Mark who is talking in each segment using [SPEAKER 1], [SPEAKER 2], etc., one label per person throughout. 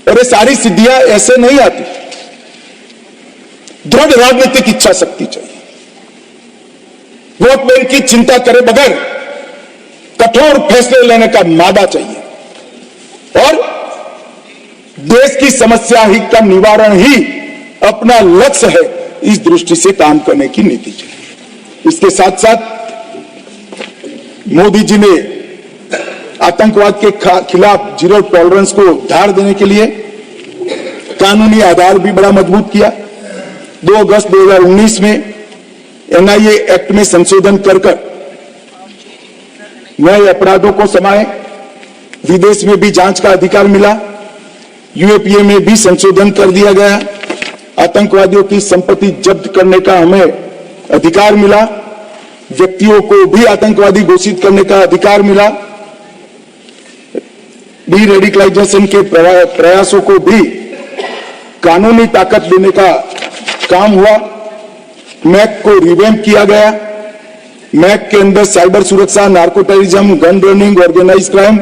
[SPEAKER 1] और ये सारी सिद्धियां ऐसे नहीं आती, दृढ़ राजनीतिक इच्छा शक्ति चाहिए। वोट बैंक की चिंता करे बगैर कठोर फैसले लेने का मादा चाहिए और देश की समस्या ही का निवारण ही अपना लक्ष्य है, इस दृष्टि से काम करने की नीति चाहिए। इसके साथ साथ मोदी जी ने आतंकवाद के खिलाफ जीरो टॉलरेंस को धार देने के लिए कानूनी आधार भी बड़ा मजबूत किया। 2 अगस्त 2019 में एनआईए एक्ट में संशोधन कर नए अपराधों को समाये, विदेश में भी जांच का अधिकार मिला, यूएपीए में भी संशोधन कर दिया गया, आतंकवादियों की संपत्ति जब्त करने का हमें अधिकार मिला, व्यक्तियों को भी आतंकवादी घोषित करने का अधिकार मिला, डी रेडिकलाइजेशन के प्रयासों को भी कानूनी ताकत देने का काम हुआ। मैक को रिवैम्प किया गया। मैक के अंदर साइबर सुरक्षा, narco terrorism, gun running, organise crime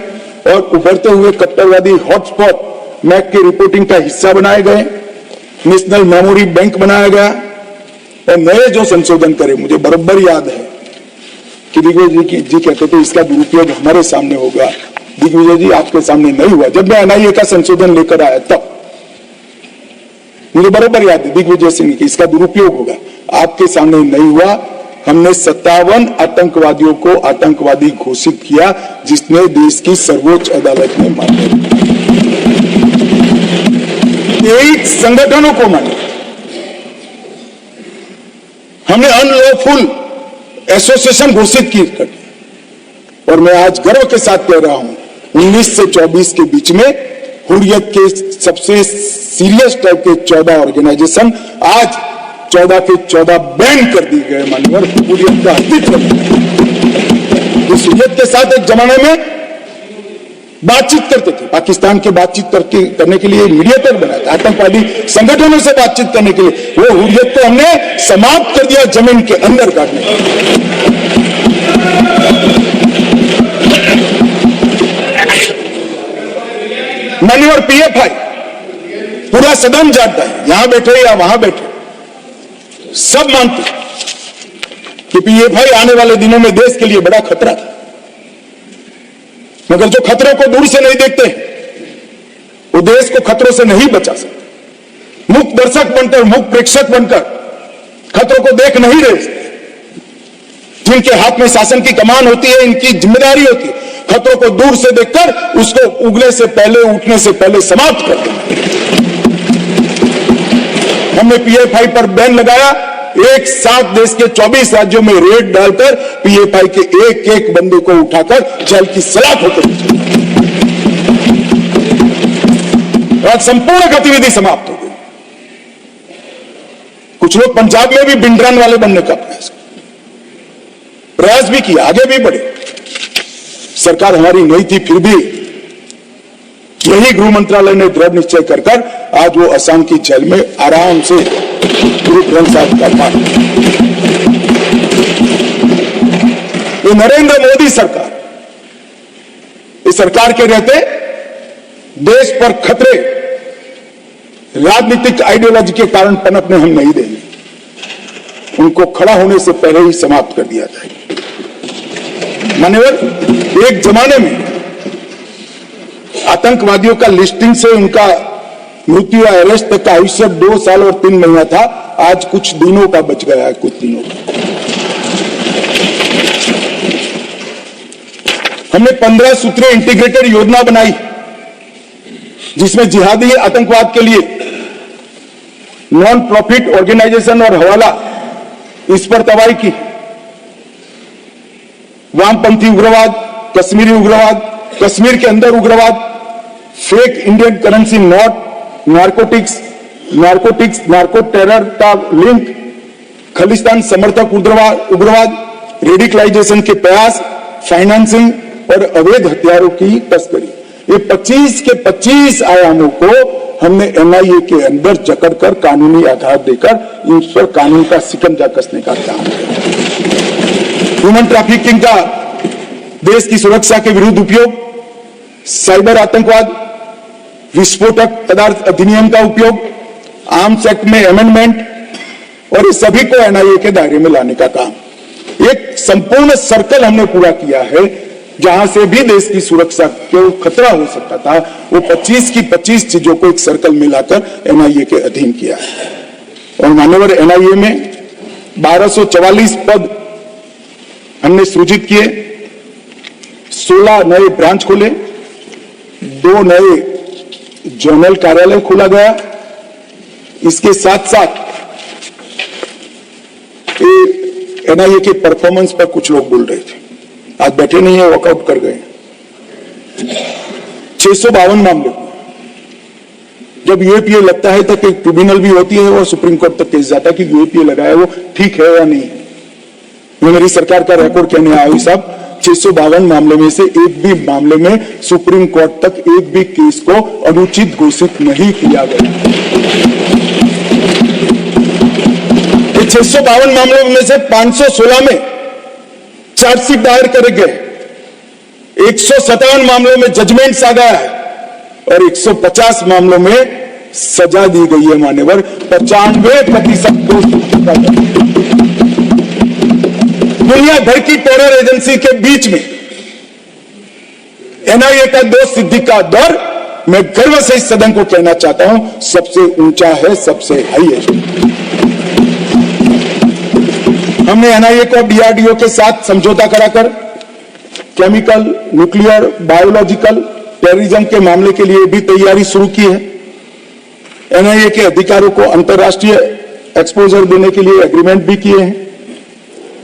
[SPEAKER 1] और उभरते हुए कट्टरवादी हॉटस्पॉट मैक के रिपोर्टिंग का हिस्सा बनाए गए। नेशनल मेमोरी बैंक बनाया गया और नए जो संशोधन करे, मुझे बराबर याद है कि दिग्विजय जी कहते थे इसका दुरुपयोग हमारे सामने होगा। दिग्विजय जी आपके सामने नहीं हुआ। जब मैं एनआईए का संशोधन लेकर आया तब मुझे बराबर याद है दिग्विजय सिंह की इसका दुरुपयोग होगा, आपके सामने नहीं हुआ। हमने 57 आतंकवादियों को आतंकवादी घोषित किया, जिसने देश की सर्वोच्च अदालत में मान्य 23 संगठनों को माना। हमने अनलॉफुल एसोसिएशन घोषित की और मैं आज गर्व के साथ कह रहा हूं 19 से 24 के बीच में हुर्रियत के सबसे सीरियस टाइप के 14 ऑर्गेनाइजेशन आज 14 के 14 बैन कर दिए गए। माननीय हुर्रियत का अस्तित्व इस हुर्रियत के साथ एक जमाने में बातचीत करते थे, पाकिस्तान के बातचीत करने के लिए मीडिएटर बनाया था, आतंकवादी संगठनों से बातचीत करने के लिए। वो हुर्रियत को हमने समाप्त कर दिया, जमीन के अंदर काटने। माननीय पीएफआई पूरा सदन जानता है, यहां बैठे या वहां बैठे सब मानते कि पीएफआई आने वाले दिनों में देश के लिए बड़ा खतरा था, मगर जो खतरों को दूर से नहीं देखते वो देश को खतरों से नहीं बचा सकते। मुक्त दर्शक बनकर, मुक्त प्रेक्षक बनकर खतरों को देख नहीं रहे। जिनके हाथ में शासन की कमान होती है, इनकी जिम्मेदारी होती है खतरों को दूर से देखकर उसको उगने से पहले, उठने से पहले समाप्त कर देना। हमने पीएफआई पर बैन लगाया। एक साथ देश के 24 राज्यों में रेड डालकर पीएफआई के एक एक बंदे को उठाकर जेल की सलाख होकर और संपूर्ण गतिविधि समाप्त हो गई। कुछ लोग पंजाब में भी बिंडरन वाले बनने का प्रयास भी किया, आगे भी बढ़े। सरकार हमारी नहीं थी, फिर भी यही गृह मंत्रालय ने दृढ़ निश्चय कर आज वो असम की जेल में आराम से गुरु ग्रंथ साहिब का पाठ। ये नरेंद्र मोदी सरकार, इस सरकार के रहते देश पर खतरे राजनीतिक आइडियोलॉजी के कारण पनपने हम नहीं देंगे। उनको खड़ा होने से पहले ही समाप्त कर दिया जाएगा। मान्यवर, एक जमाने में आतंकवादियों का लिस्टिंग से उनका मृत्यु या अरेस्ट तक का आयुष्य 2 साल और 3 महीना था, आज कुछ दिनों का बच गया है, कुछ दिनों का। हमने 15 सूत्रीय इंटीग्रेटेड योजना बनाई जिसमें जिहादी आतंकवाद के लिए नॉन प्रॉफिट ऑर्गेनाइजेशन और हवाला, इस पर तबाही की। वामपंथी उग्रवाद, कश्मीरी उग्रवाद, कश्मीर के अंदर उग्रवाद, fake Indian currency note, narcotics, narco terror का लिंक, खालिस्तान समर्थक उग्रवाद, रेडिकलाइजेशन के प्रयास, फाइनेंसिंग और अवैध हथियारों की तस्करी। ये 25 के 25 आयामों को हमने एनआईए के अंदर जकड़कर कानूनी आधार देकर इन पर कानून का शिकंजा कसने का काम किया। ह्यूमन ट्रैफिकिंग का देश की सुरक्षा के विरुद्ध उपयोग, साइबर आतंकवाद, विस्फोटक पदार्थ अधिनियम का उपयोग, आर्म्स एक्ट में अमेंडमेंट, और इस सभी को एनआईए के दायरे में लाने का काम, एक संपूर्ण सर्कल हमने पूरा किया है। जहां से भी देश की सुरक्षा को खतरा हो सकता था, वो 25 की 25 चीजों को एक सर्कल में लाकर एनआईए के अधीन किया है। और मान्यवर, एनआईए में 1244 पद हमने सृजित किए, 16 नए ब्रांच खोले, 2 नए जोनल कार्यालय खोला गया। इसके साथ साथ एनआईए के परफॉर्मेंस पर कुछ लोग बोल रहे थे, आज बैठे नहीं है, वॉकआउट कर गए। 652 मामले, जब यूएपीए लगता है तक एक ट्रिब्यूनल भी होती है और सुप्रीम कोर्ट तक केस जाता है कि यूएपीए लगाया वो ठीक है या नहीं है। मेरी सरकार का रिकॉर्ड कहने आया साहब, 652 मामले में से एक भी मामले में सुप्रीम कोर्ट तक एक भी केस को अनुचित घोषित नहीं किया गया। 652 मामलों में से 516 में चार्जशीट दायर करे गए, 157 मामलों में जजमेंट्स आ गया है और 150 मामलों में सजा दी गई है। मान्यवर, 95% दोष चुका है। दुनिया भर की टेरर एजेंसी के बीच में एनआईए का दोष सिद्धि का दर, मैं गर्व से इस सदन को कहना चाहता हूं, सबसे ऊंचा है, सबसे हाईएस्ट। हमने एनआईए को डीआरडीओ के साथ समझौता कराकर केमिकल, न्यूक्लियर, बायोलॉजिकल, टेररिज्म के मामले के लिए भी तैयारी शुरू की है। एनआईए के अधिकारियों को अंतर्राष्ट्रीय एक्सपोजर देने के लिए एग्रीमेंट भी किए हैं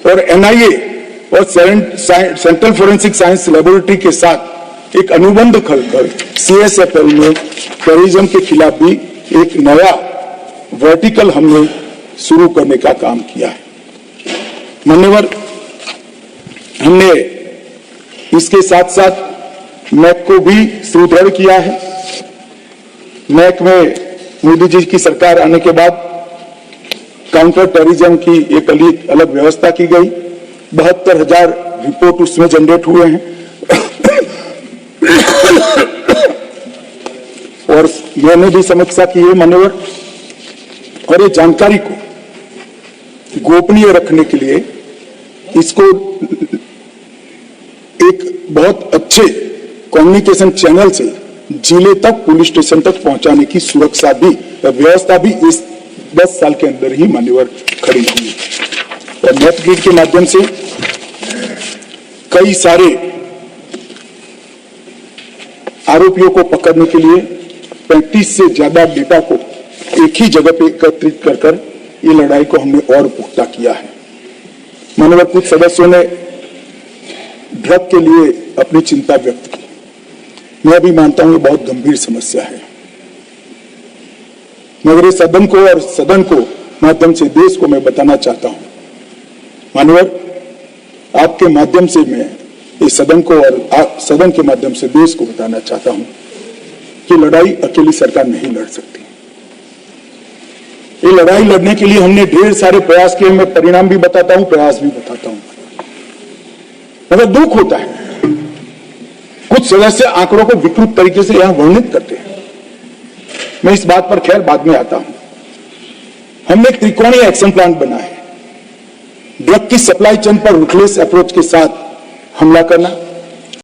[SPEAKER 1] और एनआईए और सेंट्रल फोरेंसिक साइंस लेबोरेटरी के साथ एक अनुबंध कर सीएसएफएल में टेररिज्म के खिलाफ भी एक नया वर्टिकल हमने शुरू करने का काम किया है। मान्यवर, हमने इसके साथ साथ मैक को भी सुदृढ़ किया है। मैक में मोदी जी की सरकार आने के बाद काउंटर टेररिज्म की एक अलग व्यवस्था की गई। 72,000 रिपोर्ट उसमें जनरेट हुए हैं और मैंने भी समीक्षा की है मान्यवर, और ये जानकारी को गोपनीय रखने के लिए इसको एक बहुत अच्छे कम्युनिकेशन चैनल से जिले तक, पुलिस स्टेशन तक पहुंचाने की सुरक्षा भी, व्यवस्था भी इस 10 साल के अंदर ही मान्यवर खड़ी हुई। और नेट ग्रिड के माध्यम से कई सारे आरोपियों को पकड़ने के लिए 35 से ज्यादा डेटा को एक ही जगह पे एकत्रित कर ये लड़ाई को हमने और पुख्ता किया है। मानव, कुछ सदस्यों ने ड्रग के लिए अपनी चिंता व्यक्त की। मैं भी मानता हूं ये बहुत गंभीर समस्या है, मगर इस सदन को और सदन को माध्यम से देश को मैं बताना चाहता हूं, मानवर, आपके माध्यम से मैं इस सदन को और सदन के माध्यम से देश को बताना चाहता हूं कि लड़ाई अकेली सरकार नहीं लड़ सकती। ये लड़ाई लड़ने के लिए हमने ढेर सारे प्रयास किए। मैं परिणाम भी बताता हूं, प्रयास भी बताता हूं, मगर दुख होता है कुछ सदस्य आंकड़ों को विकृत तरीके से यहां वर्णित करते हैं। मैं इस बात पर खैर बाद में आता हूं। हमने एक त्रिकोणीय एक्शन प्लान बनाया है। ड्रग की सप्लाई चेन पर रूथलेस अप्रोच के साथ हमला करना,